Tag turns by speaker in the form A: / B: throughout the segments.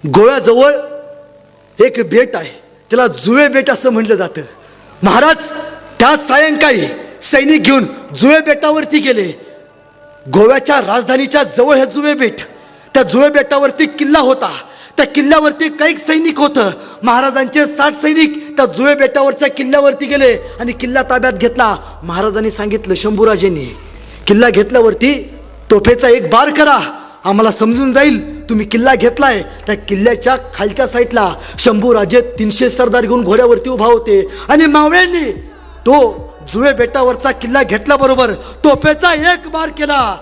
A: गोव्याजवळ एक बेट आहे, त्याला जुवे बेट असं म्हटलं जातं. महाराज त्याच सायंकाळी सैनिक घेऊन जुवे बेटावरती गेले. गोव्याच्या राजधानीच्या जवळ हे जुवे बेट. त्या जुवे बेटावरती किल्ला होता. त्या किल्ल्यावरती काही सैनिक होतं. महाराजांचे 60 सैनिक त्या जुवे बेटावरच्या किल्ल्यावरती गेले आणि किल्ला ताब्यात घेतला. महाराजांनी सांगितलं, शंभूराजेंनी किल्ला घेतल्यावरती तोफेचा एक बार करा, आम्हाला समजून जाईल तुम्ही किल्ला घेतलाय. त्या किल्ल्याच्या खालच्या साईडला शंभूराजे 300 सरदार घेऊन घोड्यावरती उभा होते आणि मावळ्यांनी तो जुवे बेटावरचा किल्ला घेतल्याबरोबर तोफेचा एक बार केला.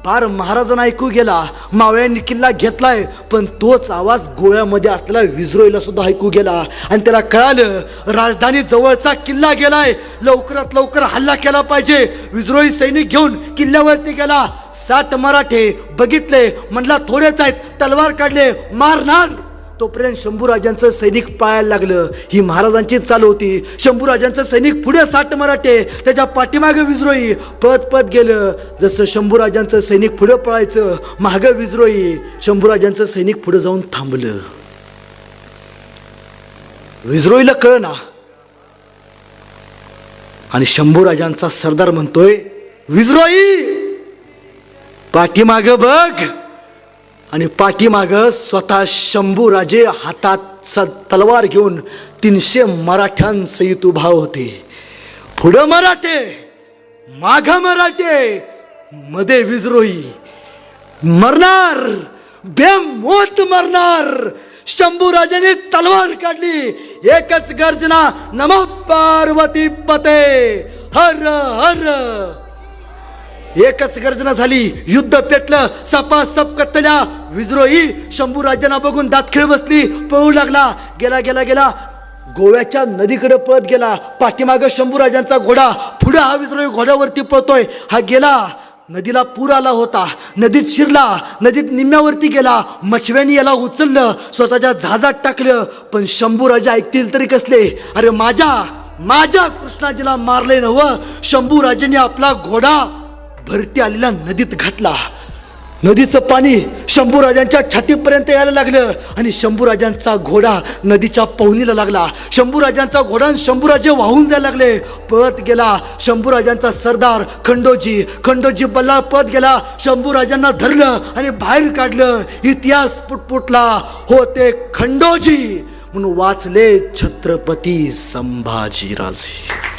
A: बार महाराजांना ऐकू गेला. मावळ्यांनी किल्ला घेतलाय, पण तोच आवाज गोव्यामध्ये असलेला विजरोईला सुद्धा ऐकू गेला आणि त्याला कळालं राजधानी जवळचा किल्ला गेलाय, लवकरात लवकर हल्ला केला पाहिजे. विजरोई सैनिक घेऊन किल्ल्यावरती गेला. 60 मराठे बघितले, म्हणला थोडेच आहेत, तलवार काढले, मारणार. तोपर्यंत शंभूराजांचं सैनिक पळायला लागलं. ही महाराजांची चाल होती. शंभूराजांचं सैनिक पुढे 60 मराठे, त्याच्या पाठीमागे विजरोई पळत गेलं. जसं शंभूराजांचं सैनिक पुढे पळायचं, मागे विजरोई. शंभूराजांचं सैनिक पुढे जाऊन थांबलं. विजरोईला कळना आणि शंभूराजांचा सरदार म्हणतोय, विजरोई पाठीमागे बघ. आणि पाठीमाग स्वतः शंभूराजे हातात तलवार घेऊन 300 मराठ्यांसहित उभा होते. पुढं मराठे, माग मराठे, मध्ये विजरोई. मरणार, बेमोत मरणार. शंभूराजाने तलवार काढली. एकच गर्जना, नमो पार्वती पते, हर हर. एकच गर्जना झाली. युद्ध पेटलं. सपासप कत्तल्या. विजरोई शंभूराजांना बघून दातखिळ बसली, पळू लागला. गेला गेला गेला गोव्याच्या नदीकडे पळत गेला. पाठीमागं शंभूराजांचा घोडा, पुढे हा विजरोई घोड्यावरती पळतोय. हा गेला. नदीला पूर आला होता. नदीत शिरला. नदीत निम्म्यावरती गेला. मछव्यांनी याला उचललं, स्वतःच्या जहाजात टाकलं. पण शंभूराजा ऐकतील तरी कसले. अरे माझ्या कृष्णाजीला मारले नव्ह. शंभूराजांनी आपला घोडा भरती आलेल्या नदीत घातला. नदीचं पाणी शंभूराजांच्या छातीपर्यंत यायला लागलं आणि शंभूराजांचा घोडा नदीच्या पवनीला लागला. शंभूराजांचा घोडा आणि शंभूराजे वाहून जायला लागले. पळत गेला. शंभूराजांचा सरदार खंडोजी बल्लाळ पळत गेला. शंभूराजांना धरलं आणि बाहेर काढलं. इतिहास पुटपुटला. होते खंडोजी म्हणून वाचले छत्रपती संभाजीराजे.